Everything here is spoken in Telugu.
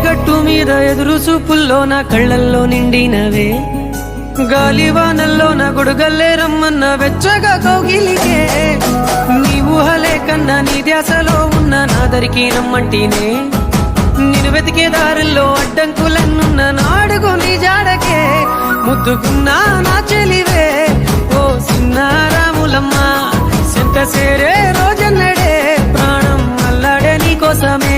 గట్టు మీద ఎదురు చూపుల్లో నా కళ్ళల్లో నిండినవే గాలివానల్లో నా గొడుగల్లే రమ్మన్న వెచ్చగా కౌగిలికే నీ ఊహలే కన్నా నీ ధ్యాసలో ఉన్న నాదరికి రమ్మంటేనే నేను వెతికే దారుల్లో అడ్డంకులన్నున్న నాడుగు నీ జాడకే ముద్దుకున్నా నా చెలివే ఓ సిన్నారాములమ్మ సెంత సేరే రోజన్నడే ప్రాణం అల్లాడే నీ కోసమే